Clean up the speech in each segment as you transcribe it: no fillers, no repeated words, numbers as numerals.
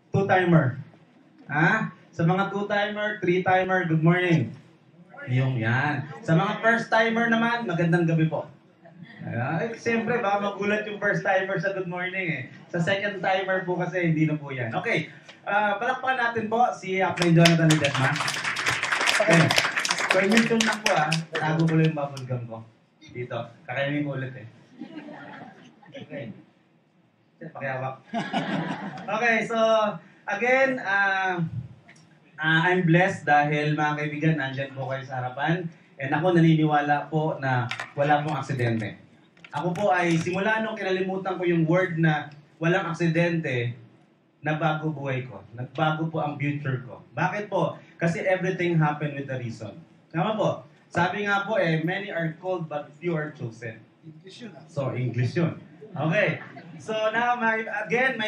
Two-timer. Sa mga two-timer, three-timer, good morning. Yung yan. Sa mga first-timer naman, magandang gabi po. Siyempre, baka magulat yung first-timer sa good morning eh. Sa second-timer po kasi, hindi na po yan. Okay, palakpakan natin po si Apre Jonathan ni Desma. Okay. Permission lang po tago ko lang yung bubble gum ko. Dito, kakainin ko ulit eh. Okay. Pakihawak. Okay, so again, I'm blessed dahil mga kaibigan, nandyan po kayo sa harapan. And ako naniniwala po na wala pong aksidente. Ako po ay simula nung kinalimutan ko yung word na walang aksidente, nabago buhay ko. Nagbago po ang future ko. Bakit po? Kasi everything happened with a reason. Tama po. Sabi nga po many are called but few are chosen. So, English yun. Okay. So now, my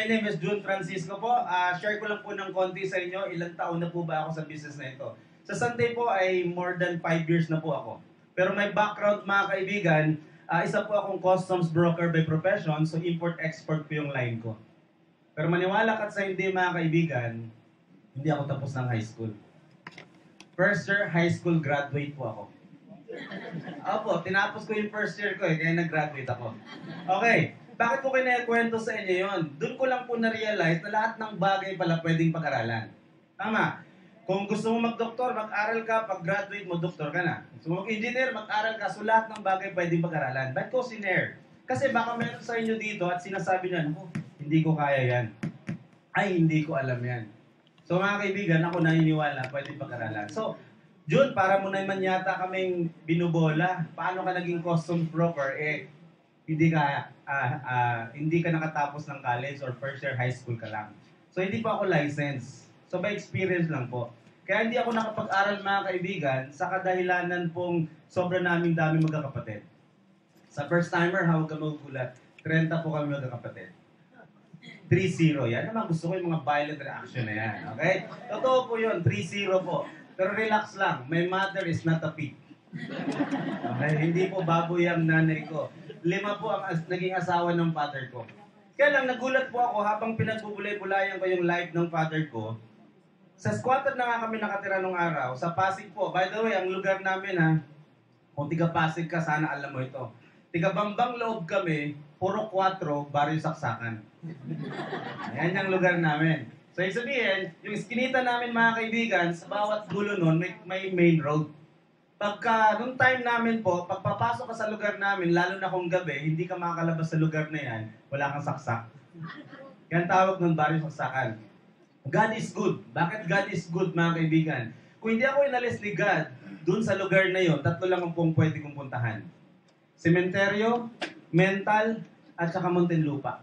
name is June Francisco po. Share ko lang po ng konti sa inyo. Ilang taon na po ba ako sa business na ito? Sa Sunday po ay more than 5 years na po ako. Pero my background mga kaibigan, isa po akong customs broker by profession, so import-export po yung line ko. Pero maniwala ka sa hindi mga kaibigan, hindi ako tapos ng high school. First year high school graduate po ako. Opo, tinapos ko yung first year ko kaya nag-graduate ako. Okay. Bakit ko kinakwento sa inyo yun? Doon ko lang po na-realize na lahat ng bagay pala pwedeng pag-aralan. Tama. Kung gusto mo mag-doktor, mag-aral ka, pag-graduate mo, doktor ka na. Gusto mo mag-engineer, mag-aral ka, so lahat ng bagay pwedeng pag-aralan. Ba't ko siner? Kasi baka meron sa inyo dito at sinasabi niya, hindi ko kaya yan. Ay, hindi ko alam yan. So mga kaibigan, ako naniniwala, pwedeng pag-aralan. So, Jun, para mo naman yata kaming binubola. Paano ka naging customs broker? Hindi ka nakatapos ng college or first year high school ka lang. So, hindi pa ako licensed. So, by experience lang po. Kaya hindi ako nakapag-aral mga kaibigan sa kadahilanan pong sobra naming dami magkakapatid. Sa first timer, huwag ka magugulat. 30 po kami magkakapatid. 3-0. Yan naman gusto ko yung mga violent reaction na yan. Okay? Totoo po yun. 3-0 po. Pero relax lang. My mother is not a pig. Okay? Hindi po baboy ang nanay ko. 5 po ang naging asawa ng father ko. Kaya lang, nagulat po ako habang pinagbubulay-bulayan ko yung life ng father ko. Sa squatter na nga kami nakatira nung araw, sa Pasig po. By the way, ang lugar namin kung tiga Pasig ka, sana alam mo ito. Tiga Bambang Loob kami, puro 4, baryo saksakan. Ayan yung lugar namin. So, ibig sabihin, yung iskinita namin mga kaibigan, sa bawat gulo nun, may main road. Pagka, nung time namin po, pagpapasok ka sa lugar namin, lalo na kung gabi, hindi ka makakalabas sa lugar na yan, wala kang saksak. Yan tawag ng baryo saksakan. God is good. Bakit God is good, mga kaibigan? Kung hindi ako inalis ni God, dun sa lugar na yon, 3 lang ang pwede kong puntahan. Sementeryo, mental, at saka Muntinlupa.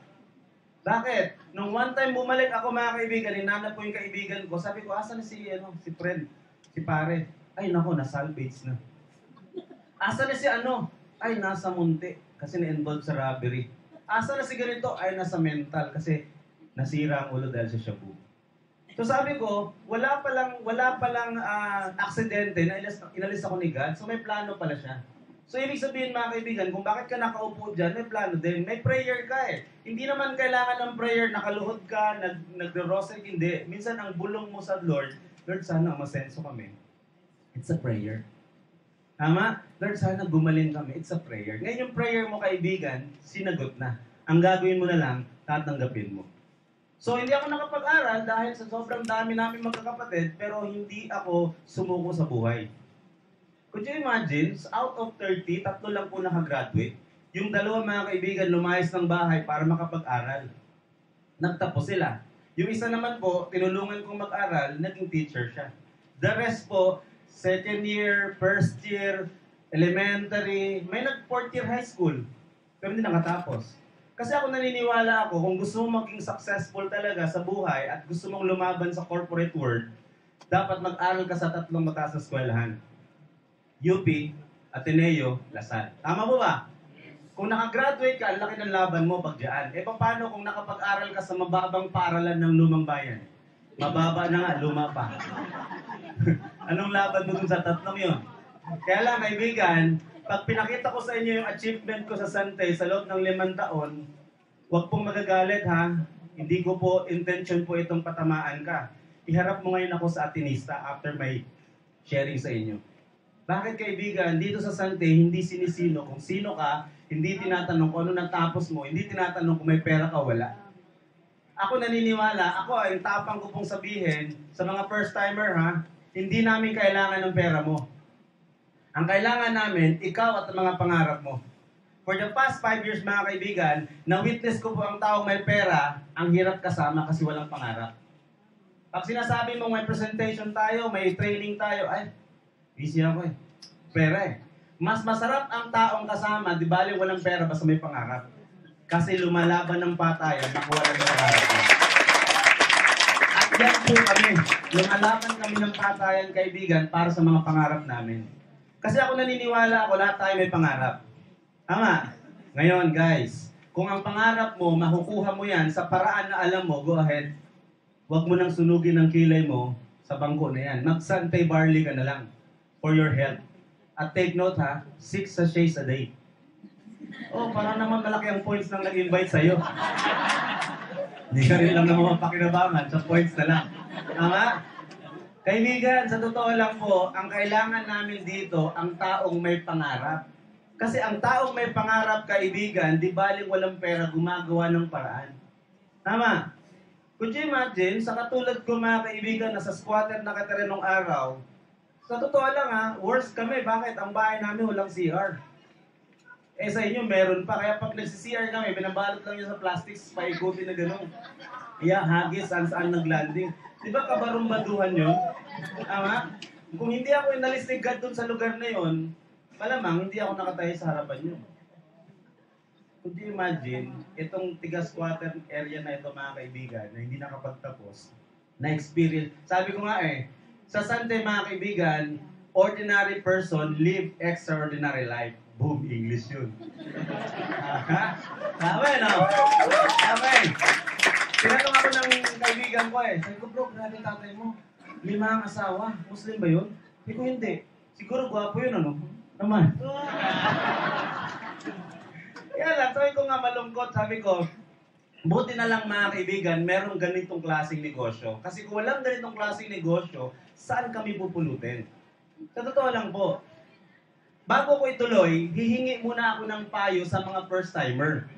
Bakit? Nung one time bumalik ako mga kaibigan, hinanap ko yung kaibigan ko, sabi ko, asan na si friend, si pare? Ay nako, na-salvage na. Asan na si Ay, nasa munti, kasi na-involved sa robbery. Asan na si ganito? Ay, nasa mental, kasi nasira ang ulo dahil sa shabu. So sabi ko, wala palang aksidente na inalis ako ni God, so may plano pala siya. So, ibig sabihin mga kaibigan, kung bakit ka nakaupo dyan, may plano din. May prayer ka Hindi naman kailangan ng prayer, nakaluhod ka, nagro-rosary, hindi. Minsan ang bulong mo sa Lord, Lord, sana masenso kami. It's a prayer. Tama? Lord, sana gumaling kami. It's a prayer. Ngayon yung prayer mo kaibigan, sinagot na. Ang gagawin mo na lang, tatanggapin mo. So, hindi ako nakapag-aral dahil sa sobrang dami namin magkakapatid, pero hindi ako sumuko sa buhay. Could you imagine, out of 30, 3 lang po nakagraduate. Yung 2 mga kaibigan lumayas ng bahay para makapag-aral. Nagtapos sila. Yung isa naman po, tinulungan kong mag-aral, naging teacher siya. The rest po, second year, first year, elementary, may nag-4th year high school. Pero hindi nakatapos. Kasi ako naniniwala ako, kung gusto mong maging successful talaga sa buhay at gusto mong lumaban sa corporate world, dapat mag-aral ka sa 3 mataas na eskwelahan. UP, Ateneo, Lasal. Tama po ba? Kung nakagraduate ka, ang laki ng laban mo pag diyan. Paano kung nakapag-aral ka sa mababang paaralan ng lumang bayan? Mababa na nga, luma pa. Anong laban mo dun sa 3 yun? Kaya lang, kaibigan, pag pinakita ko sa inyo yung achievement ko sa Sante sa loob ng 5 taon, huwag pong magagalit ha. Hindi ko po intention po itong patamaan ka. Iharap mo ngayon ako sa Atinista after my sharing sa inyo. Bakit kaibigan, dito sa Sante, hindi sinisino kung sino ka, hindi tinatanong kung ano natapos mo, hindi tinatanong kung may pera ka wala. Ako naniniwala, ako ay tapang ko pong sabihin sa mga first-timer ha, hindi namin kailangan ng pera mo. Ang kailangan namin, ikaw at ang mga pangarap mo. For the past 5 years mga kaibigan, na-witness ko po ang taong may pera, ang hirap kasama kasi walang pangarap. Pag sinasabi mo may presentation tayo, may training tayo, ay, busy ako eh. Pera eh. Mas masarap ang taong kasama, di bali walang pera basta may pangarap. Kasi lumalaban ng patayan, nakuha lang ng pangarap mo. At yan po kami. Lumalaban kami ng patayan, kaibigan, para sa mga pangarap namin. Kasi ako naniniwala ako, lahat tayo may pangarap. Tama. Ngayon, guys, kung ang pangarap mo, makukuha mo yan sa paraan na alam mo, go ahead. Huwag mo nang sunugin ang kilay mo sa bangko na yan. Mag-Sante barley ka na lang for your health. At take note ha, 6 sachets a day. Oh, parang naman malaki ang points nang nag-invite sa'yo. Hindi ka rin lang naman mapakinabangan sa points na lang. Tama? Kaibigan, sa totoo lang po, ang kailangan namin dito, ang taong may pangarap. Kasi ang taong may pangarap, kaibigan, di baling walang pera, gumagawa ng paraan. Tama? Could you imagine, sa katulad ko mga kaibigan, nasa squatter na kita rin nung araw, sa totoo lang ha, worst kami. Bakit? Ang bahay namin walang CR. Eh sa inyo, meron pa. Kaya pag nagsi-CR kami, binabalot lang yun sa plastics, paikutin na gano'n. Iya, hagis, saan naglanding. Di ba kabarumbaduhan yun? Tama? Kung hindi ako inalis ni God dun sa lugar na yun, malamang hindi ako nakatayo sa harapan nyo. Could you imagine, itong tiga-squatter area na ito mga kaibigan, na hindi nakapagtapos, na-experience. Sabi ko nga sa Sante mga kaibigan, ordinary person live extraordinary life. Boom, English yun. Tama no? Tama Tinanong ako ng kaibigan ko sabi ko, bro, grabe tatay mo. 5 ang asawa. Muslim ba yun? Sabi ko, hindi. Siguro gwapo yun, ano? Naman. Kaya lang, sabi ko nga malungkot. Sabi ko, buti na lang mga kaibigan, merong ganitong klaseng negosyo. Kasi kung walang ganitong klaseng negosyo, saan kami pupulutin? Sa totoo lang po, bago ko ituloy, hihingi muna ako ng payo sa mga first-timer.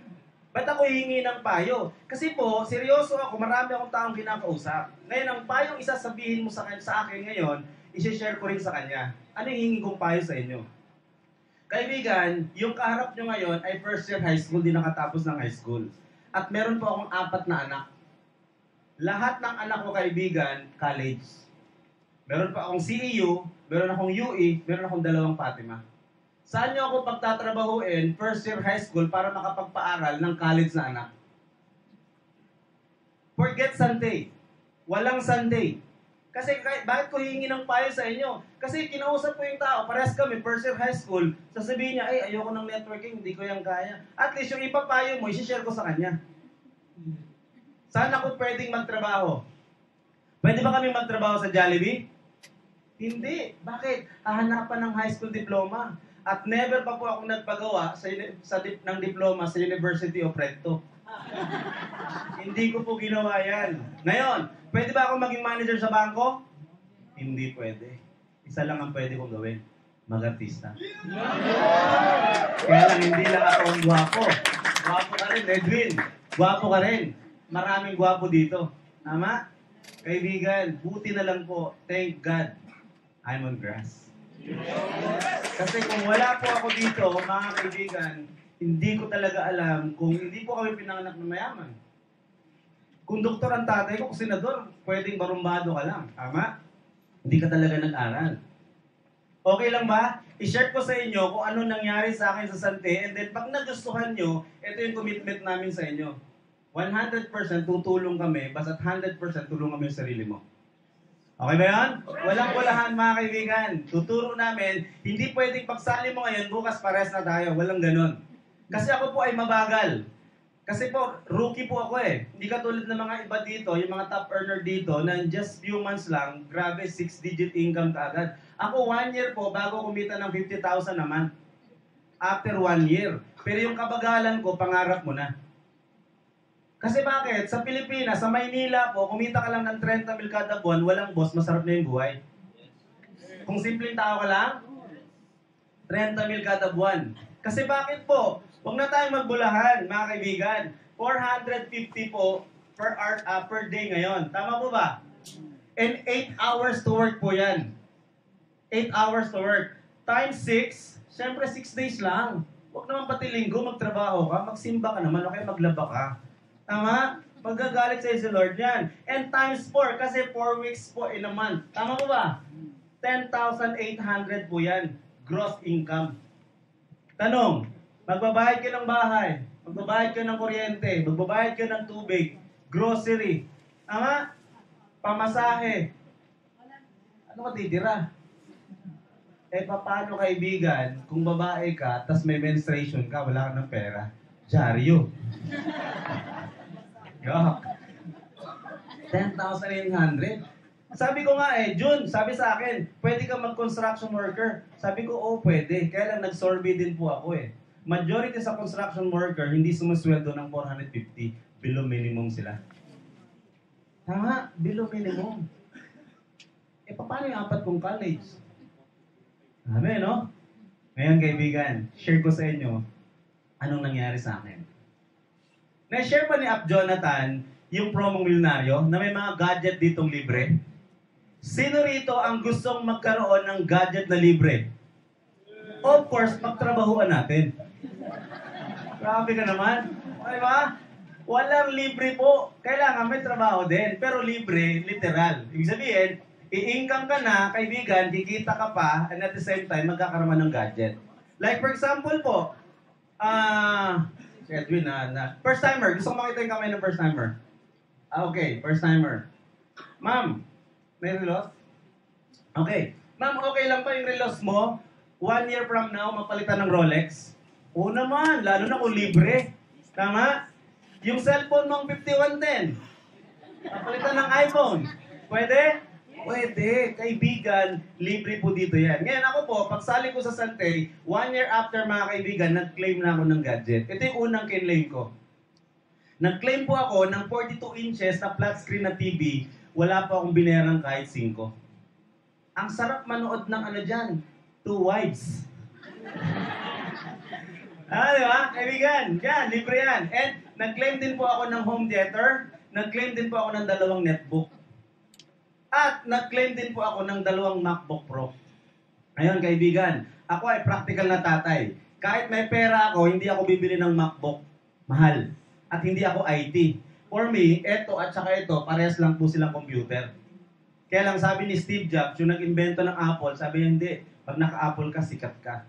Ba't ako hihingi ng payo? Kasi po, seryoso ako, marami akong taong kinakausap. Ngayon, ang payong isasabihin mo sa akin ngayon, isi-share ko rin sa kanya. Ano yung hihingi kong payo sa inyo? Kaibigan, yung kaharap nyo ngayon ay first year high school, di nakatapos ng high school. At meron po akong 4 na anak. Lahat ng anak ko, kaibigan, college. Meron pa akong CEU, meron akong UE, meron akong 2 Fatima. Saan nyo ako pagtatrabahuin first year high school para makapagpaaral ng college na anak? Forget Sunday. Walang Sunday. Kasi bakit ko hihingi ng payo sa inyo? Kasi kinausap ko yung tao, parehas kami, first year high school, sasabihin niya, ay, ayoko ng networking, hindi ko yan kaya. At least yung ipapayo mo, isi-share ko sa kanya. Saan ako pwedeng magtrabaho? Pwede ba kami magtrabaho sa Jollibee? Hindi. Bakit? Hahanapan ng high school diploma. At never pa po ako nagpagawa ng diploma sa University of Recto. Hindi ko po ginawa yan. Ngayon, pwede ba ako maging manager sa bangko? Hindi pwede. Isa lang ang pwede kong gawin. Mag-artista. Kaya lang hindi lang ako ang gwapo. Gwapo ka rin, Edwin. Gwapo ka rin. Maraming gwapo dito. Tama? Kaibigan, buti na lang po. Thank God, I'm on grass. Kasi kung wala po ako dito, mga kaibigan, hindi ko talaga alam kung hindi po kami pinanganak na mayaman. Kung doktor ang tatay ko, kung senador, pwedeng barumbado ka lang. Tama? Hindi ka talaga nag-aral. Okay lang ba? I-share ko sa inyo kung ano nangyari sa akin sa Sante, and then pag nagustuhan nyo, ito yung commitment namin sa inyo. 100% tutulong kami, basta 100% tulong kami sa sarili mo. Okay ba yan? Walang-walahan mga kaibigan. Tuturo namin, hindi pwedeng pagsali mo ngayon, bukas pares na tayo. Walang ganun. Kasi ako po ay mabagal. Kasi po, rookie po ako Hindi katulad ng mga iba dito, yung mga top earner dito, na just few months lang, grabe, 6-digit income kaagad. Ako 1 year po, bago kumita ng 50,000 naman. After 1 year. Pero yung kabagalan ko, pangarap mo na. Kasi bakit? Sa Pilipinas, sa Maynila po, kumita ka lang ng 30 mil kada buwan, walang boss, masarap na yung buhay. Kung simpleng tao ka lang, 30 mil kada buwan. Kasi bakit po? Huwag na tayong magbulahan, mga kaibigan. 450 po per day ngayon. Tama po ba? And 8 hours to work po yan. 8 hours to work. Times 6, syempre 6 days lang. Huwag naman pati linggo magtrabaho ka, magsimba ka naman, o kaya maglaba ka. Tama? Magagalit sa'yo si Lord yan. And times 4, kasi 4 weeks po in a month. Tama po ba? 10,800 po yan. Gross income. Tanong, magbabayad ka ng bahay, magbabayad ka ng kuryente, magbabayad ka ng tubig, grocery, tama? Pamasahe. Ano ka titira? Paano kaibigan, kung babae ka, tas may menstruation ka, wala ka ng pera? Dyaryo. Yuck. 10,800. Sabi ko nga June, sabi sa akin, pwede ka mag-construction worker. Sabi ko, pwede. Kaya lang nag-survey din po ako Majority sa construction worker, hindi sumusweldo ng 450. Below minimum sila. Tama, below minimum. Paano yung 4 kong college? Amen, no? Ngayon, kaibigan, share ko sa inyo anong nangyari sa akin. Na-share pa ni Up Jonathan yung promong milyonaryo na may mga gadget ditong libre. Sino rito ang gustong magkaroon ng gadget na libre? Of course, magtrabahuan natin. Grabe ka naman. Okay ba? Walang libre po. Kailangan may trabaho din. Pero libre, literal. Ibig sabihin, i-income ka na, kaibigan, kikita ka pa, and at the same time, magkakaroon ng gadget. Like for example po, si Edwin first timer. Gusto ko makita yung kamay ng first timer. Okay, first timer. Ma'am, may relos? Okay. Ma'am, okay lang pa yung relos mo? 1 year from now, mapalitan ng Rolex? Oo naman, lalo na kung libre. Tama? Yung cellphone mong 5110, mapalitan ng iPhone. Pwede? Pwede. Kaibigan, libre po dito yan. Ngayon ako po, pagsali ko sa Santay, 1 year after mga kaibigan, nag-claim na ako ng gadget. Ito yung unang kinlaim ko. Nag-claim po ako ng 42 inches na flat screen na TV, wala pa akong binayaran kahit 5. Ang sarap manood ng dyan, 2 wives. Di ba? Kaibigan, yan, libre yan. And nag-claim din po ako ng home theater, nag-claim din po ako ng 2 netbook. At nag-claim din po ako ng 2 MacBook Pro. Ayun, kaibigan, ako ay practical na tatay. Kahit may pera ako, hindi ako bibili ng MacBook. Mahal. At hindi ako IT. For me, eto at saka ito, parehas lang po silang computer. Kaya lang sabi ni Steve Jobs, yung nag-invento ng Apple, sabi niya, hindi, pag naka-Apple ka, sikat ka.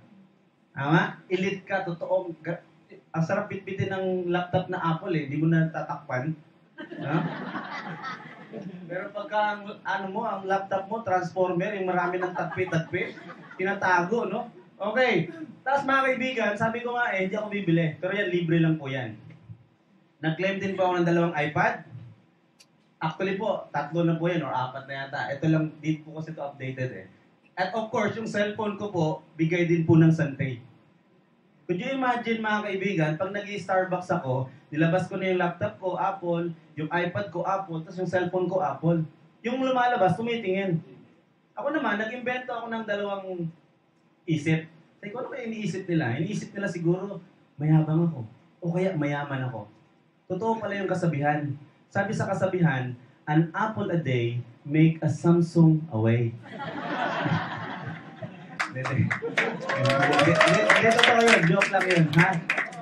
Tama? Elite ka, totoo. Ang sarap bitbitin ng laptop na Apple hindi mo na tatakpan. No? Pero pagka ang laptop mo, transformer, yung marami ng tagpi-tagpi, tinatago, no? Okay. Tapos mga kaibigan, sabi ko nga hindi ako bibili. Pero yan, libre lang po yan. Nag-claim din po ako ng 2 iPad. Actually po, 3 na po yan, or 4 na yata. Ito lang, di po kasi ito updated At of course, yung cellphone ko po, bigay din po ng Santay. Could you imagine mga kaibigan, pag nag-i-Starbucks ako, nilabas ko na yung laptop ko, Apple, yung iPad ko, Apple, tapos yung cellphone ko, Apple. Yung lumalabas, tumitingin. Ako naman, nag-invento ako ng 2 isip. Sabi ko, ano ba iniisip nila? Iniisip nila siguro, mayabang ako. O kaya mayaman ako. Totoo pala yung kasabihan. Sabi sa kasabihan, an apple a day make a Samsung away. Hindi, totoo yun. Joke lang yun, ha?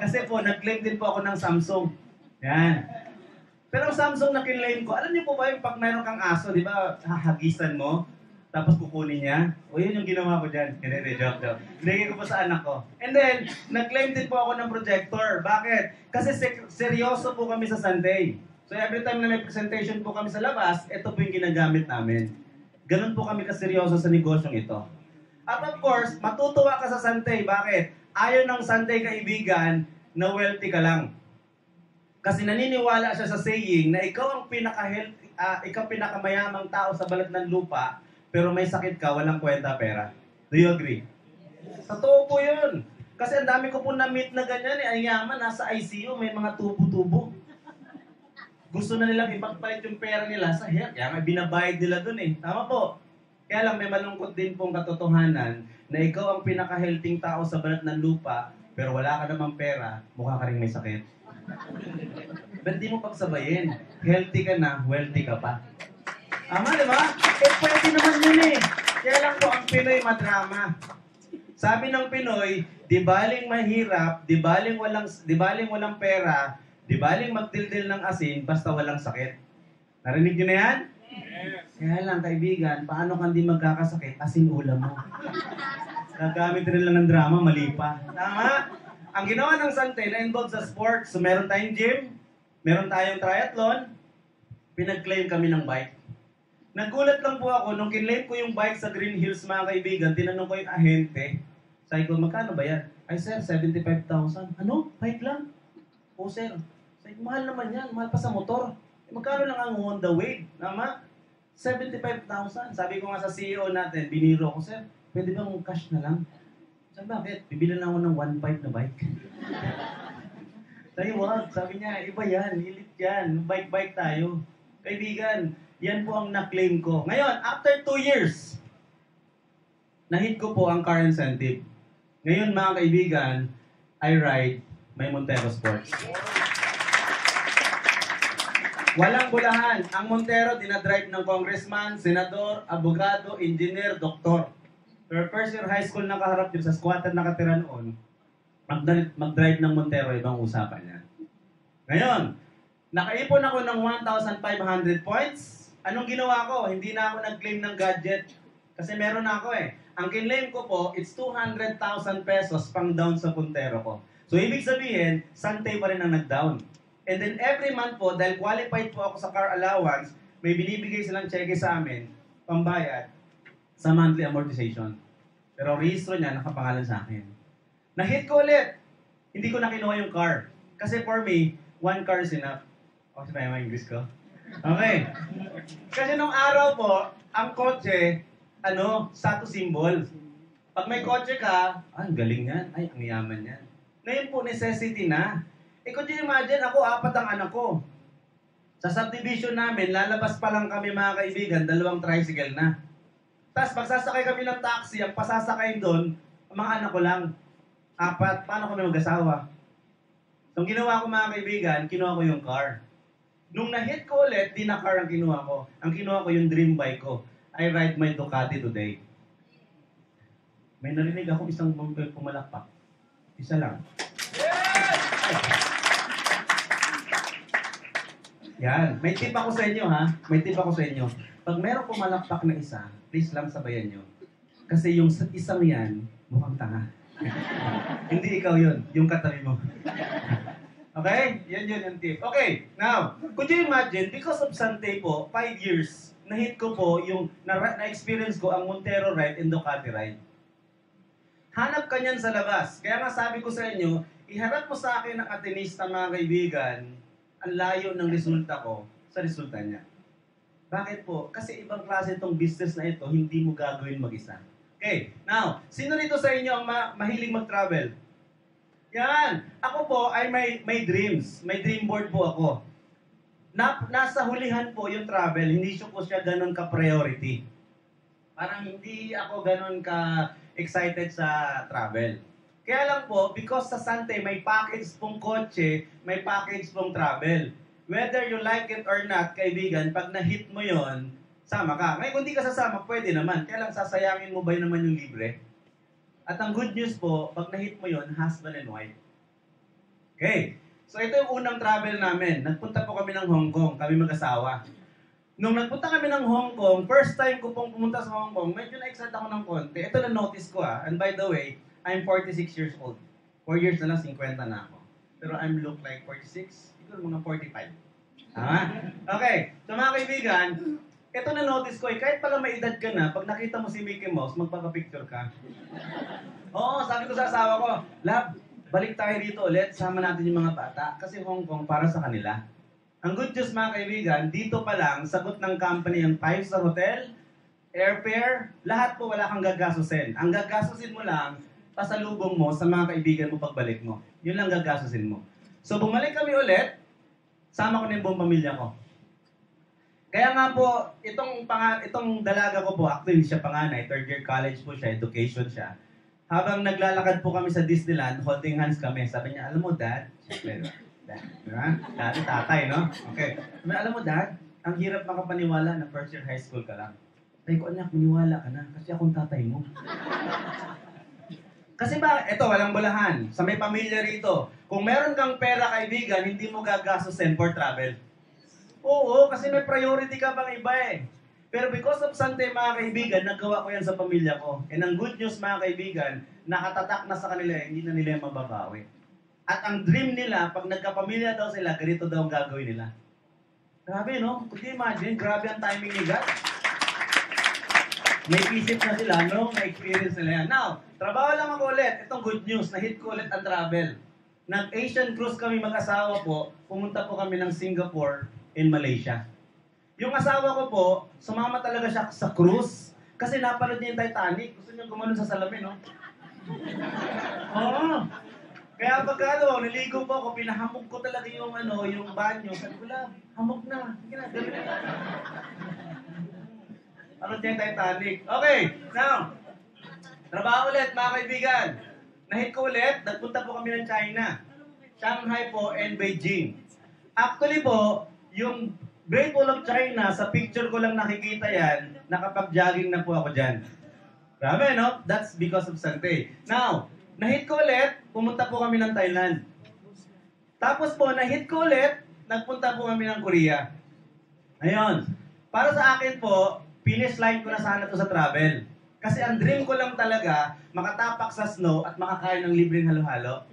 Kasi po, nag-claim din po ako ng Samsung. Yan. Pero ang Samsung na kinlaim ko, alam niyo po ba yung pag mayroon kang aso, di ba, hahagisan mo, tapos kukunin niya? O yun yung ginawa ko dyan. Hindi, joke. Binigay ko pa sa anak ko. And then, nag-claim din po ako ng projector. Bakit? Kasi seryoso po kami sa Sunday. So every time na may presentation po kami sa labas, ito po yung ginagamit namin. Ganun po kami kaseryoso sa negosyong ito. At of course, matutuwa ka sa Sunday. Bakit? Ayaw ng Sunday kaibigan na wealthy ka lang. Kasi naniniwala siya sa saying na ikaw ang ikaw pinakamayamang tao sa balat ng lupa, pero may sakit ka, walang kwenta pera. Do you agree? Totoo po yun. Kasi ang dami ko po na-meet na ganyan Ang yaman, nasa ICU, may mga tubo-tubo. gusto na nilang ipagpalit yung pera nila sa health. Kaya nga binabayad nila dun eh. Tama po. Kaya lang may malungkot din pong katotohanan na ikaw ang pinaka-healthy tao sa balat ng lupa, pero wala ka namang pera, mukha ka rin may sakit. Ba't di mo pagsabayin? Healthy ka na, wealthy ka pa. Tama, di ba? Eh, pwede naman yun eh. Kaya lang po, ang Pinoy madrama. Sabi ng Pinoy, di baling mahirap, di baling walang pera, di baling magdildil ng asin, basta walang sakit. Narinig nyo na yan? Yes. Kaya lang, kaibigan, paano kang di magkakasakit, asin ulam mo. Gagamit rin lang ng drama, mali pa. Tama? Ang ginawa ng Sante na involved sa sports, so meron tayong gym, meron tayong triathlon, pinag-claim kami ng bike. Nagulat lang po ako, nung kinlaim ko yung bike sa Green Hills, mga kaibigan, tinanong ko yung ahente. Sabi ko, magkano ba yan? Ay sir, 75,000. Ano? Bike lang? O sir, sabi, mahal naman yan, mahal pa sa motor. Magkano lang ang Honda Wave? Tama? 75,000. Sabi ko nga sa CEO natin, biniro ko, sir, pwede bang cash na lang? Sabi, bakit? Bibili lang ako ng 1.5 na bike. Sabi, wag. Sabi niya, iba yan, elite yan, bike tayo. Kaibigan, yan po ang na-claim ko. Ngayon, after 2 years, na-hit ko po ang car incentive. Ngayon, mga kaibigan, I ride my Montero Sports. Walang bulahan. Ang Montero, dinadrive ng congressman, senador, abogado, engineer, doktor. Pero first year high school nakaharap yun sa squatter nakatira noon, mag-drive ng Montero, ibang usapan niya. Ngayon, nakaipon ako ng 1,500 points. Anong ginawa ko? Hindi na ako nag-claim ng gadget. Kasi meron na ako eh. Ang kinlaim ko po, it's 200,000 pesos pang down sa Montero ko. So, ibig sabihin, Sante pa rin ang nag-down. And then every month po, dahil qualified po ako sa car allowance, may binibigay silang cheque sa amin, pambayad, sa monthly amortization. Pero registro niya, nakapangalan sa akin. Na-hit ko ulit. Hindi ko na kinuha yung car. Kasi for me, one car is enough. O, sinaya mo English ko? Okay. Kasi nung araw po, ang kotse, status symbol. Pag may kotse ka, ang galing yan. Ay, ang yaman yan. Ngayon po, necessity na. Kung you imagine, ako, 4 ang anak ko. Sa subdivision namin, lalabas pa lang kami mga kaibigan, 2 tricycle na. Tapos, magsasakay kami ng taxi, ang pasasakay doon, ang mga anak ko lang. 4, paano kami mag-asawa? So, ang ginawa ko mga kaibigan, kinuha ko yung car. Nung na-hit ko ulit, di na car ang kinuha ko. Ang kinuha ko yung dream bike ko. I ride my Ducati today. May narinig ako isang pumalakpak. Isa lang. Yan. May tip ako sa inyo, ha? May tip ako sa inyo. Pag meron pumalakpak na isa, please lang sabayan nyo. Kasi yung isang yan, mukhang tanga. Hindi ikaw yun. Yung katabi mo. Okay? Yan yung tip. Okay. Now, could you imagine, because of Sante po, 5 years, na-hit ko po yung, na-experience ko ang Montero ride and Ducati ride. Hanap ka niyan sa labas. Kaya nga sabi ko sa inyo, iharap mo sa akin ang atenista mga kaibigan, ang layo ng resulta ko sa resulta niya. Bakit po? Kasi ibang klase itong business na ito, hindi mo gagawin mag-isa. Okay. Now, sino rito sa inyo ang mahilig mag-travel? Yan. Ako po ay may dreams. May dream board po ako. Nasa hulihan po yung travel. Hindi po siya ganun ka-priority. Parang hindi ako ganun ka-excited sa travel. Kaya lang po, because sa Sante may package pong kotse, may package pong travel. Whether you like it or not, kaibigan, pag na-hit mo yon, sama ka. Ngayon, kung di ka sasama, pwede naman. Kaya lang sasayangin mo ba yun naman yung libre? At ang good news po, pag na-hit mo yon, husband and wife. Okay. So ito yung unang travel namin. Nagpunta po kami ng Hong Kong, kami mag-asawa. Nung nagpunta kami ng Hong Kong, first time ko pong pumunta sa Hong Kong, medyo na-excite ako ng konti. Ito na notice ko And by the way, I'm 46 years old. 4 years na lang, 50 na ako. Pero I'm look like 46, siguro mga 45. Okay. So mga kaibigan, ito na notice ko kahit pala may edad ka na, pag nakita mo si Mickey Mouse, magpapapicture ka. Oo, sabi ko sa asawa ko, Love, balik tayo dito ulit, sama natin yung mga bata, kasi Hong Kong para sa kanila. Ang good news mga kaibigan, dito pa lang, sagot ng company ang 5-star hotel, airfare, lahat po wala kang gagasusin. Ang gagasusin mo lang, pasalubong mo sa mga kaibigan mo pagbalik mo. Yun lang gagasusin mo. So bumalik kami ulit, sama ko na yung buong pamilya ko. Kaya nga po, itong dalaga ko po, actually hindi siya panganay, third year college po siya, education siya. Habang naglalakad po kami sa Disneyland, holding hands kami, sabi niya, alam mo dad, dad, dati tatay, no? Okay. Sabi, alam mo dad, ang hirap makapaniwala na first year high school ka lang. Sabi ko, anak, maniwala ka na, kasi akong tatay mo. Kasi ba, eto, walang bulahan. Sa may pamilya rito, kung meron kang pera, kaibigan, hindi mo gagastusin for travel. Oo, kasi may priority ka pang iba eh. Pero because of Sante, mga kaibigan, nagawa ko yan sa pamilya ko. And ang good news, mga kaibigan, nakatatak na sa kanila, hindi na nila mababawi. At ang dream nila, pag nagkapamilya daw sila, ganito daw ang gagawin nila. Grabe, no? Could you imagine? Grabe ang timing ni God. May isip na sila, no? May experience nila yan. Now, trabaho lang ako ulit. Itong good news, na-hit ko ulit ang travel. Nag-Asian cruise kami mag-asawa po, pumunta po kami ng Singapore in Malaysia. Yung asawa ko po, sumama talaga siya sa cruise kasi napanood niya yung Titanic. Gusto niya gumanon sa salamin, no? Oo. Kaya pagka naligo po ako, pinahamog ko talaga yung banyo. Sabi ko lang, hamog na. Sige na, gawin na. Panood niya yung Titanic. Okay, now, trabaho ulit, mga kaibigan. Nahit ko ulit, nagpunta po kami ng China. Shanghai po and Beijing. Actually po, yung Great Wall of China, sa picture ko lang nakikita yan, nakapag-jogging na po ako dyan. Grabe, no? That's because of Sante. Now, nahit ko ulit, pumunta po kami ng Thailand. Tapos po, nahit ko ulit, nagpunta po kami ng Korea. Ayun. Para sa akin po, finish line ko na sana to sa travel. Kasi ang dream ko lang talaga, makatapak sa snow at makakain ng libreng halo-halo.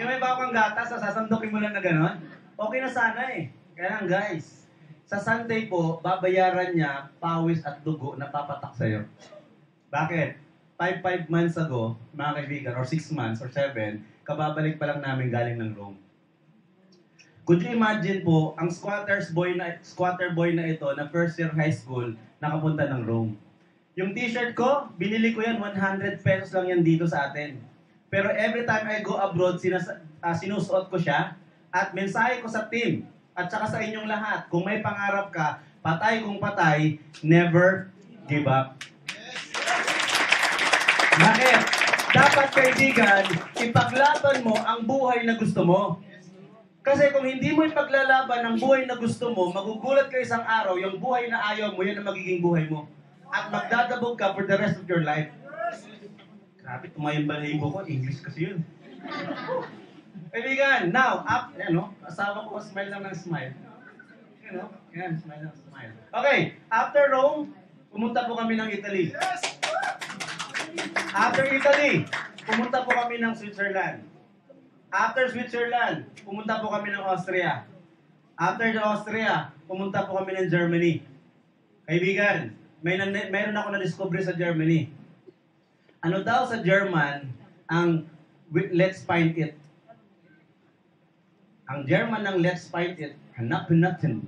Yung may bakang gatas, sasandukin mo lang na gano'n, okay na sana eh. Kaya lang guys, sa Sunday po, babayaran niya pawis at dugo na papatak sa'yo. Bakit? 5 months ago, mga kaibigan, or 6 months, or 7, kababalik pa lang namin galing ng Rome. Could you imagine po, ang squatter boy na ito, na first year high school, nakapunta ng Rome. Yung t-shirt ko, binili ko yan, 100 pesos lang yan dito sa atin. Pero every time I go abroad, sinusuot ko siya, at mensahe ko sa team, at saka sa inyong lahat, kung may pangarap ka, patay kung patay, never give up. Bakit? Dapat kaibigan, ipaglaban mo ang buhay na gusto mo. Kasi kung hindi mo ipaglalaban ang buhay na gusto mo, magugulat ka isang araw, yung buhay na ayaw mo, yan ang magiging buhay mo. At magdadabog ka for the rest of your life. Grabe, tumayang balahibo ko, English kasi yun. Kaibigan, now, asawa ko, smile lang ng smile. Yan, smile lang, smile. Okay, after Rome, pumunta po kami ng Italy. After Italy, pumunta po kami ng Switzerland. After Switzerland, pumunta po kami ng Austria. After the Austria, pumunta po kami ng Germany. Kaibigan, mayroon ako na-discover sa Germany. Ano daw sa German ang let's find it? Ang German ng let's find it, hanapin natin.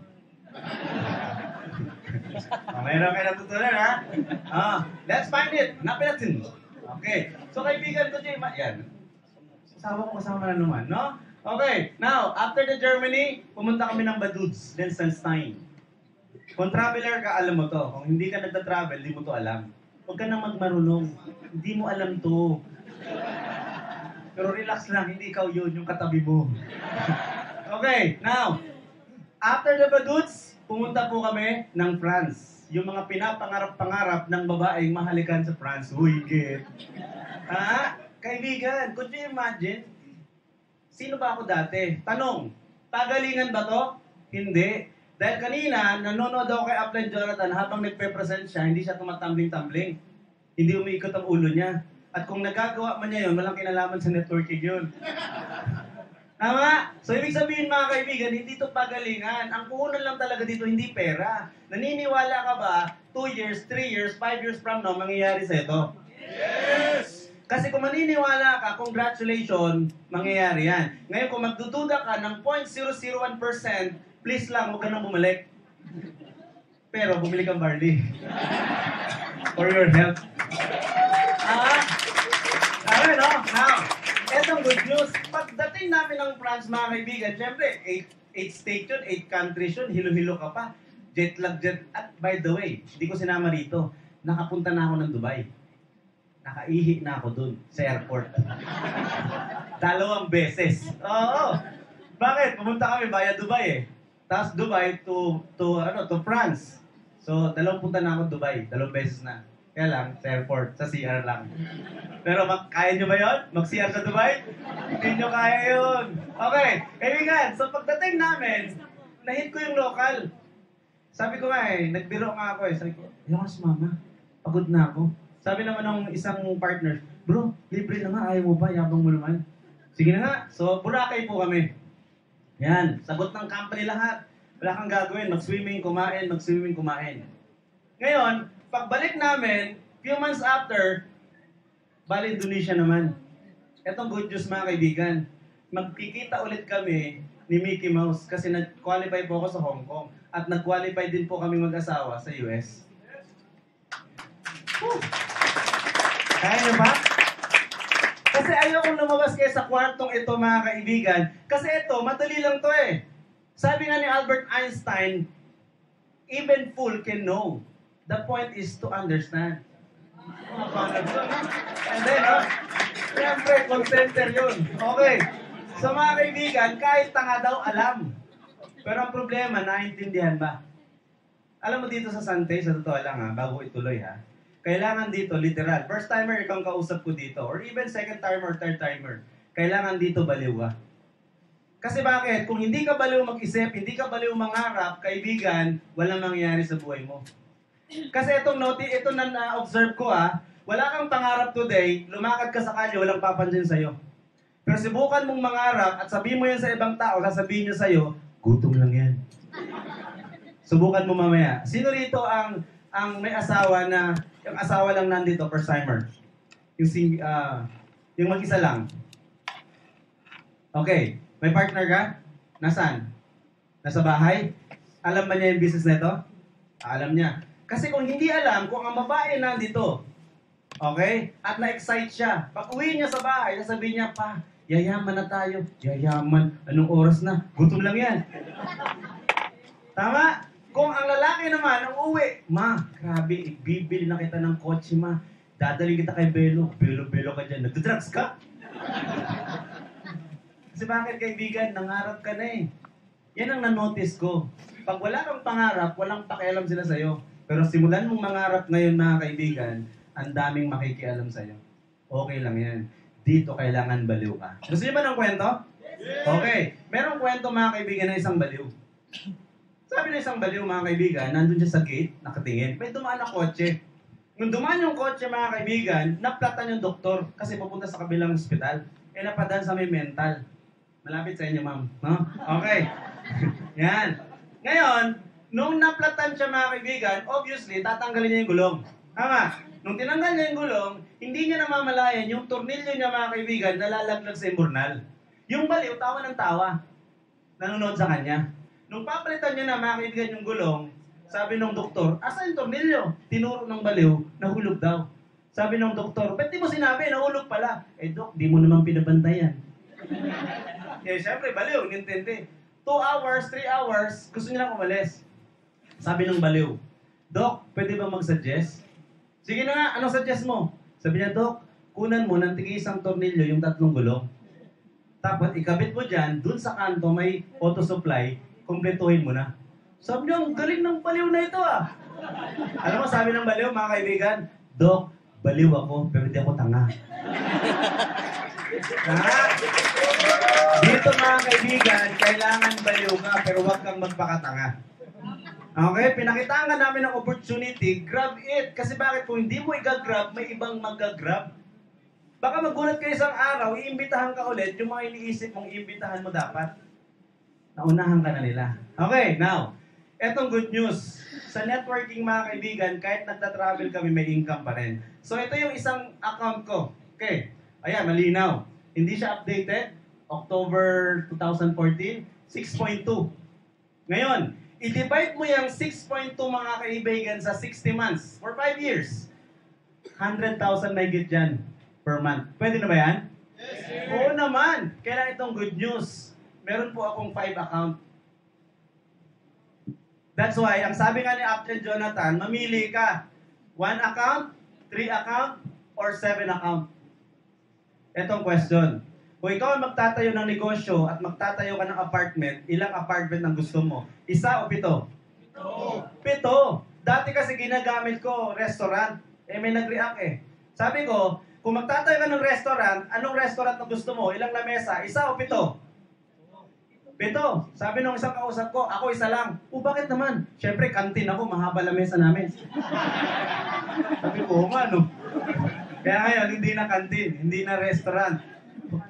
Mayroon kayo natutunan, ha? Let's find it, hanapin natin. Okay. So, kaibigan ko, yan. Asawa ko kasama na naman, no? Okay. Now, after the Germany, pumunta kami ng Baduds, Liechtenstein. Kung traveler ka, alam mo to. Kung hindi ka nagta-travel, hindi mo to alam. Huwag ka nang magmarunong. Hindi mo alam to. Pero relax lang, hindi ikaw yun, yung katabi mo. Okay, now, after the Baduds, pumunta po kami ng France. Yung mga pinapangarap-pangarap ng babaeng mahalikan sa France. Uy, get. Kaibigan, could you imagine? Sino ba ako dati? Tanong, pagalingan ba to? Hindi. Dahil kanina, nanonood ako kay Upline Jonathan habang nagpe-present siya, hindi siya tumatambling-tambling. Hindi umiikot ang ulo niya. At kung nagagawa man niya yun, walang kinalaman sa networking yun. Tama? So, ibig sabihin mga kaibigan, hindi ito pagalingan. Ang puhunan lang talaga dito, hindi pera. Naniniwala ka ba, 2 years, 3 years, 5 years from now, mangyayari sa ito? Yes! Kasi kung maniniwala ka, congratulations, mangyayari yan. Ngayon, kung magdududa ka ng 0.001%, please lang, huwag ka nang bumalik. Pero, bumili kang barley. For your health. No? Now, etong good news. Pagdating namin ng France, mga kaibigan, syempre, 8 state yun, 8 countries yun, hilo-hilo ka pa. Jet lag, jet. At by the way, hindi ko sinama rito. Nakapunta na ako ng Dubai. Nakaihi na ako dun sa airport. 2 beses. Oo. Bakit? Pumunta kami via Dubai eh. Tapos Dubai to France. So, 2 punta na ako Dubai. 2 beses na. Kaya lang, sa airport, sa CR lang. Pero kaya nyo ba yun? Mag-CR sa Dubai? Hindi nyo kaya yun. Okay, kaibigan, so pagdating namin, nahit ko yung local. Sabi ko nga eh, nagbiro nga ako eh. Sabi ko, ayaw ka sumama. Pagod na ako. Sabi naman ng isang partner, bro, libre na nga, ayaw mo ba? Yabang mo naman. Sige na nga. So, Boracay po kami. Yan, sagot ng company lahat. Wala kang gagawin, mag-swimming, kumain, mag-swimming, kumain. Ngayon, pagbalik namin, few months after, bali Indonesia naman. Etong good news mga kaibigan, magkikita ulit kami ni Mickey Mouse kasi nag-qualify po ako sa Hong Kong at nag-qualify din po kami mag-asawa sa US. Woo! Kaya nyo ba? Kasi ayokong lumabas kayo sa kwartong ito mga kaibigan kasi ito, madali lang to eh. Sabi nga ni Albert Einstein, even fool can know. The point is to understand. And then, siyempre, center yun. Okay. So mga kaibigan, kahit tanga daw, alam. Pero ang problema, naiintindihan ba? Alam mo dito sa Sante, sa totoo lang ha, bago ituloy ha, kailangan dito, literal, first timer ikaw kausap ko dito, or even second timer, third timer, kailangan dito baliw ka. Kasi bakit? Kung hindi ka baliw mag-isip, hindi ka baliw mangarap, kaibigan, walang mangyayari sa buhay mo. Kasi ito na na-observe ko wala kang pangarap today, lumakad ka sa kalye, walang papansin sa'yo. Pero subukan mong mangarap at sabihin mo yan sa ibang tao, sasabihin niya sa'yo, gutom lang yan. Subukan mo mamaya. Sino rito ang may asawa na, yung asawa lang nandito, first timer? Yung mag-isa lang. Okay. May partner ka? Nasaan? Nasa bahay? Alam ba niya yung business nito? Alam niya. Kasi kung hindi alam, kung ang babae nandito, okay? At na-excite siya. Pag uwi niya sa bahay, sasabihin niya, pa, yayaman na tayo. Yayaman. Anong oras na? Gutom lang yan. Tama? Kung ang lalaki naman, ang uwi, ma, grabe, bibili na kita ng kotse, ma. Dadali kita kay Belo. Belo ka dyan. Nagdadrugs ka? Kasi bakit kaibigan, nangarap ka na eh. Yan ang na-notice ko. Pag wala kang pangarap, walang pakialam sila sa'yo. Pero simulan mong mangarap ngayon mga kaibigan, ang daming makikialam sa'yo. Okay lang yan. Dito kailangan baliw ka. Gusto niyo ba ng kwento? Okay. Merong kwento mga kaibigan ng isang baliw. Sabi ng isang baliw mga kaibigan, nandun siya sa gate, nakatingin. May dumaan na kotse. Nung dumaan yung kotse mga kaibigan, naplatan yung doktor kasi pupunta sa kabilang ospital. Napadaan sa may mental. Malapit sa inyo, ma'am. No? Okay. Yan. Ngayon, nung naplatan siya mga kaibigan, obviously, tatanggalin niya yung gulong. Tama. Nung tinanggal niya yung gulong, hindi niya namamalayan yung tornilyo niya mga kaibigan nalalaglag sa imburnal. Yung baliw, tawa ng tawa. Nanonood sa kanya. Nung papalitan niya na mga kaibigan yung gulong, sabi ng doktor, asa yung tornilyo? Tinuro ng baliw, nahulog daw. Sabi ng doktor, ba't di mo sinabi, nahulog pala? Eh, Dok, di mo naman pinabantayan. Eh, syempre, baliw, nintindi. 2 hours, 3 hours, gusto niya lang umalis. Sabi ng baliw, Dok, pwede ba mag-suggest? Sige na nga, anong suggest mo? Sabi niya, Dok, kunan mo ng tig-isang tornilyo yung 3 gulong. Tapos ikabit mo dyan, dun sa kanto may auto supply, kumpletuhin mo na. Sabi niya, ang galing ng baliw na ito Alam mo, sabi ng baliw, mga kaibigan, Dok, baliw ako, pero hindi ako tanga. Dito mga kaibigan, kailangan baliw ka, pero huwag kang magpakatanga. Okay, pinakitaan ka namin ng opportunity, grab it. Kasi bakit kung hindi mo i-grab, may ibang mag-grab. Baka magulat ka isang araw, iimbitahan ka ulit, yung mga iniisip mong iimbitahan mo dapat. Naunahan ka na nila. Okay, now, etong good news. Sa networking mga kaibigan, kahit nagta-travel kami, may income pa rin. So ito yung isang account ko. Okay, ayan, malinaw. Hindi siya updated. October 2014, 6.2. Ngayon, i-divide mo yung 6.2 mga kaibigan sa 60 months for 5 years. 100,000 may git dyan per month. Pwede na ba yan? Yes, sir. Oo naman. Kailan itong good news? Meron po akong 5 account. That's why, ang sabi nga ni Upton Jonathan, mamili ka. 1 account, 3 account, or 7 account. Etong question. Kung ikaw ang magtatayo ng negosyo at magtatayo ka ng apartment, ilang apartment ang gusto mo? 1 o 7? 7. Dati kasi ginagamit ko restaurant. May nag-react eh. Sabi ko, kung magtatayo ka ng restaurant, anong restaurant na gusto mo? Ilang lamesa? 1 o 7? 7. Sabi nung isang kausap ko, ako 1 lang. Bakit naman? Siyempre, kantin ako, mahaba lamesa namin. Sabi ko, nga no. Kaya ngayon, hindi na kantin, hindi na restaurant.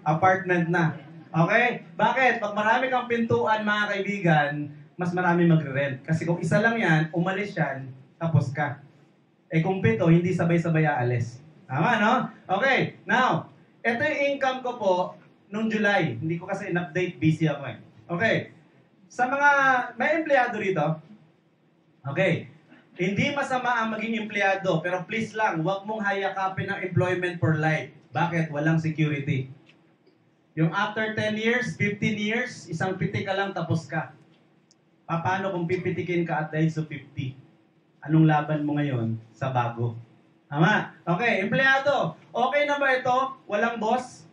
Apartment na. Okay? Bakit? Pag marami kang pintuan, mga kaibigan, mas marami magre-rent. Kasi kung 1 lang yan, umalis yan, tapos ka. Kung 7, hindi sabay-sabay aalis. Tama, no? Okay, now, ito yung income ko po nung July. Hindi ko kasi in-update, busy ako eh. Okay, sa mga, may empleyado rito? Okay, hindi masama ang maging empleyado, pero please lang, huwag mong hayakapin ang employment for life. Bakit? Walang security. Yung after 10 years, 15 years, isang pitik ka lang tapos ka. Paano kung pipitikin ka at the age of 50? Anong laban mo ngayon sa bago? Tama? Okay, empleyado. Okay na ba ito? Walang boss?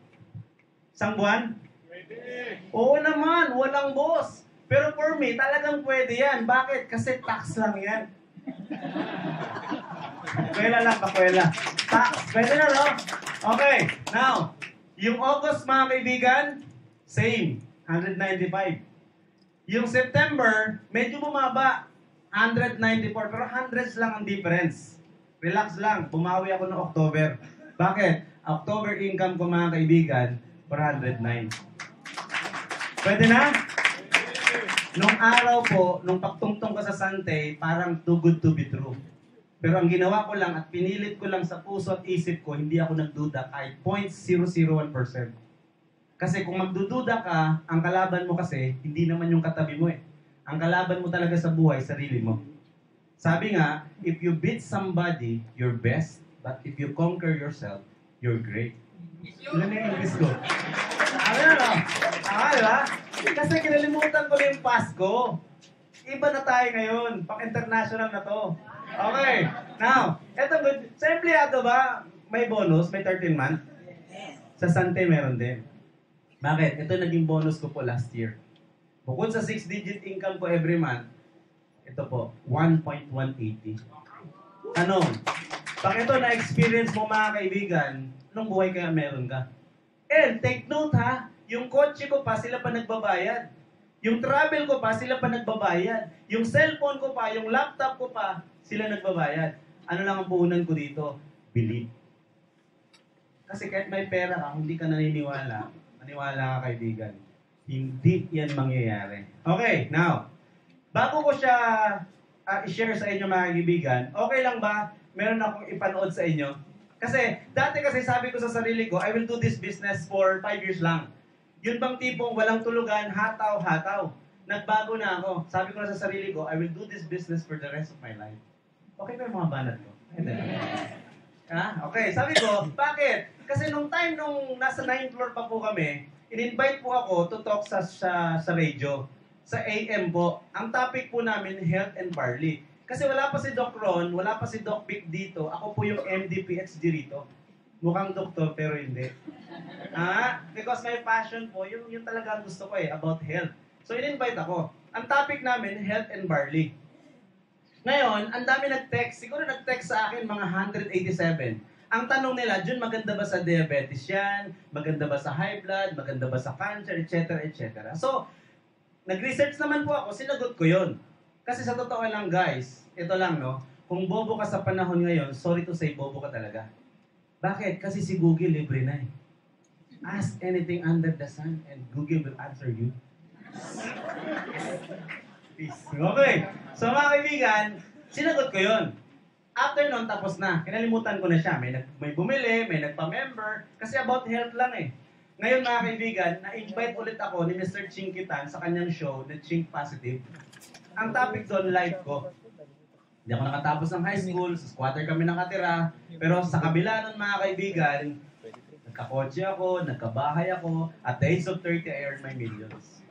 Isang buwan? Oo naman, walang boss. Pero for me, talagang pwede yan. Bakit? Kasi tax lang yan. Pakwela lang, pakwela. Tax, pwede na, no? Okay, now, yung August, mga kaibigan, same, 195. Yung September, medyo bumaba, 194, pero hundreds lang ang difference. Relax lang, bumawi ako noong October. Bakit? October income ko, mga kaibigan, 409. Pwede na? Nung araw po, nung pagtungtong ko sa Sante, parang too good to be true. Pero ang ginawa ko lang at pinilit ko lang sa puso at isip ko, hindi ako nagduda kahit 0.001%. Kasi kung magdududa ka, ang kalaban mo kasi, hindi naman yung katabi mo eh. Ang kalaban mo talaga sa buhay, sarili mo. Sabi nga, if you beat somebody, you're best. But if you conquer yourself, you're great. Ilan na yung English ko? Ano? Diba? Kasi kinalimutan ko na yung Pasko. Iba na tayo ngayon. Pang-international na to. Okay. Now, eto good. Sa empleyado ba, may bonus? May 13 month? Sa Sante meron din. Bakit? Ito naging bonus ko po last year. Bukod sa 6-digit income ko every month, ito po, 1.180. Ano? Pag ito na-experience mo, mga kaibigan, nung buhay kaya meron ka. And take note ha, yung kotse ko pa, sila pa nagbabayad. Yung travel ko pa, sila pa nagbabayad. Yung cellphone ko pa, yung laptop ko pa, sila nagbabayad. Ano lang ang puhunan ko dito? Believe. Kasi kahit may pera ka, hindi ka naniniwala, maniwala ka kaibigan, hindi yan mangyayari. Okay, now, bago ko siya i-share sa inyo mga kaibigan, okay lang ba meron akong ipanood sa inyo? Kasi, dati kasi sabi ko sa sarili ko, I will do this business for 5 years lang. Yun bang tipong walang tulugan, hataw-hataw. Nagbago na ako. Sabi ko na sa sarili ko, I will do this business for the rest of my life. Okay ba yung mga banat ko? Okay, sabi ko, bakit? Kasi nung time nung nasa 9th floor pa po kami, in-invite po ako to talk sa radio. Sa AM po. Ang topic po namin, health and barley. Kasi wala pa si Doc Ron, wala pa si Doc Vic dito. Ako po yung MD PhD rito. Mukhang doktor pero hindi. Because my passion po, yung talaga ang gusto ko about health. So in-invite ako. Ang topic namin, health and barley. Ngayon, ang dami nag-text. Siguro nag-text sa akin mga 187. Ang tanong nila, Jun, maganda ba sa diabetes yan? Maganda ba sa high blood? Maganda ba sa cancer? Etc. etc. So, nag-research naman po ako, sinagot ko yon. Kasi sa totoo lang guys, ito lang no, kung bobo ka sa panahon ngayon, sorry to say, bobo ka talaga. Bakit? Kasi si Google libre na eh. Ask anything under the sun and Google will answer you. Peace. Okay. So mga kaibigan, sinagot ko yon. After nun, tapos na. Kinalimutan ko na siya. May bumili, may nagpa-member. Kasi about health lang eh. Ngayon mga kaibigan, na-invite ulit ako ni Mr. Ching Kitan sa kanyang show na Ching Positive. Ang topic doon, life ko. Hindi ako nakatapos ng high school, sa squatter kami nakatira. Pero sa kabila ng mga kaibigan, nagkakotse ako, nagkabahay ako, at the age of 30, I earned my millions.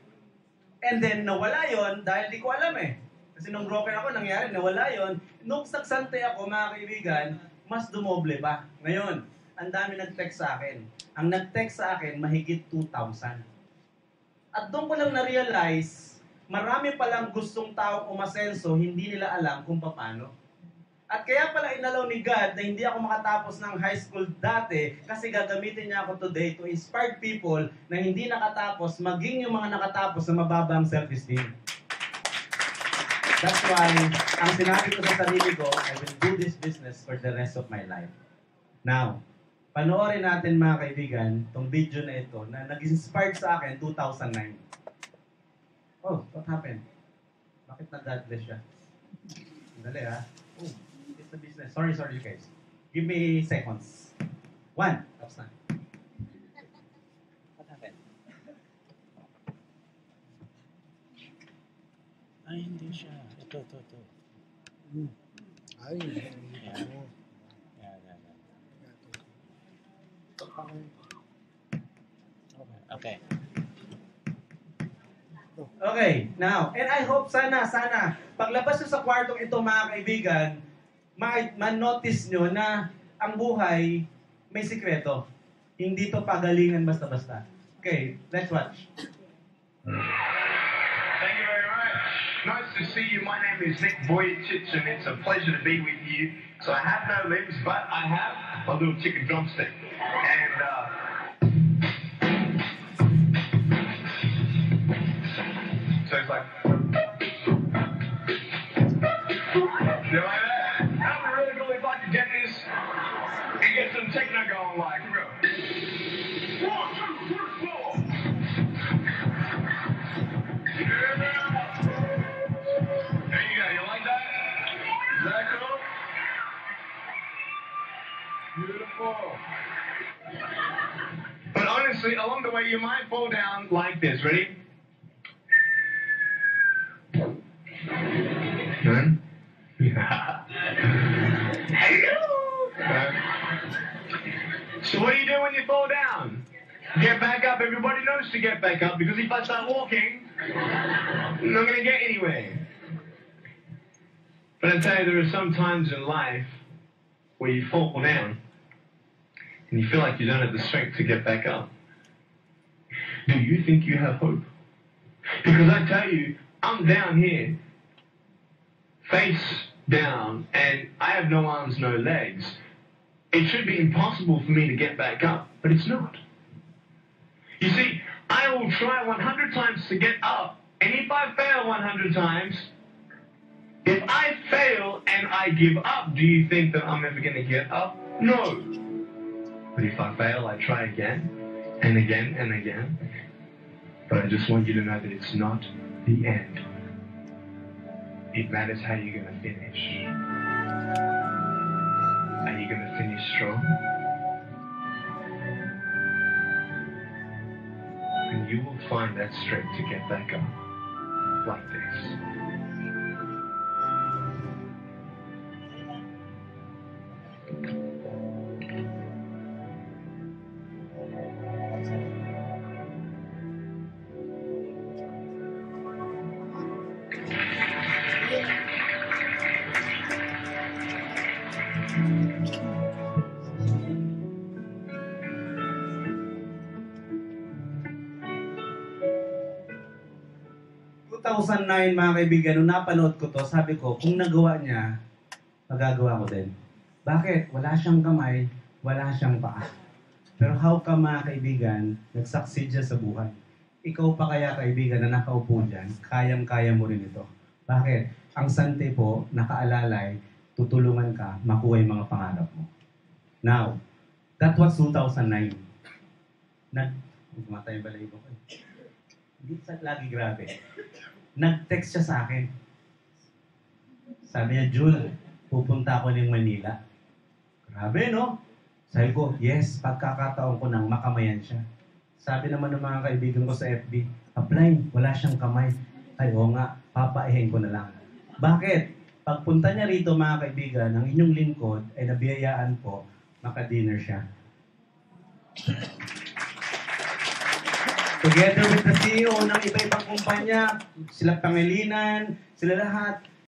And then, nawala yon dahil di ko alam eh. Kasi nung broker ako, nangyari, nawala yon. Nung nagsante ako, mga kaibigan, mas dumoble pa. Ngayon, ang dami nag-text sa akin. Ang nag-text sa akin, mahigit 2,000. At doon ko lang na-realize, marami palang gustong taong umasenso, hindi nila alam kung paano. At kaya pala inalaw ni God na hindi ako makatapos ng high school dati kasi gagamitin niya ako today to inspire people na hindi nakatapos, maging yung mga nakatapos na mababa ang self-esteem. That's why, ang sinabi ko sa sarili ko, I will do this business for the rest of my life. Now, panoorin natin mga kaibigan, itong video na ito na nag-inspired sa akin 2009. Oh, what happened? Bakit na-godless siya? Dali ha. Oh, it's a business. Sorry you guys. Give me seconds. 1. Tapos na. What happened? Ay, hindi siya. Ito. Ay, Yan. Okay. Okay, now, and I hope sana, paglabas nyo sa kwartong ito mga kaibigan, ma-notice nyo na ang buhay may sikreto. Hindi to pagalingan basta-basta. Okay, let's watch. Thank you very much. Nice to see you. My name is Nick Vujicic, and it's a pleasure to be with you. So I have no limbs, but I have a little chicken drumstick. And so it's like, you like that? That would be really cool if I could get this and get some techno going. Like, here we go. 1, 2, 3, 4. There you go. You like that? Is that cool? Beautiful. But honestly, along the way, you might fall down like this. Ready? None? Hello! So what do you do when you fall down? Get back up. Everybody knows to get back up because if I start walking, I'm not going to get anywhere. But I tell you, there are some times in life where you fall down and you feel like you don't have the strength to get back up. Do you think you have hope? Because I tell you, I'm down here, face down, and I have no arms, no legs. It should be impossible for me to get back up, but it's not. You see, I will try 100 times to get up, and if I fail 100 times, if I fail and I give up, do you think that I'm ever going to get up? No. But if I fail, I try again, and again, and again. But I just want you to know that it's not the end. It matters how you're going to finish. Are you going to finish strong? And you will find that strength to get back up. Like this. 2009 mga kaibigan, nung napanood ko to, sabi ko, kung nagawa niya, magagawa ko din. Bakit? Wala siyang kamay, wala siyang paa. Pero how ka mga kaibigan, nag-succeed siya sa buhay? Ikaw pa kaya kaibigan na nakaupo dyan, kayang-kaya mo rin ito. Bakit? Ang sante po, nakaalalay, tutulungan ka, makuha yung mga pangarap mo. Now, that was 2009. Matay yung balahibo ko. Hindi sa lagi grabe. Nag-text siya sa akin. Sabi niya, Jul, pupunta ako ng Manila. Grabe, no? Sabi ko, yes, pagkakataon ko nang makamayan siya. Sabi naman ng mga kaibigan ko sa FB, apply, wala siyang kamay. Ay, oo nga, papaihin ko na lang. Bakit? Pagpunta niya rito, mga kaibigan, ang inyong lingkod ay nabiyayaan po, maka-dinner siya. Together with the CEO ng iba-ibang kumpanya, sila Pangilinan, sila lahat,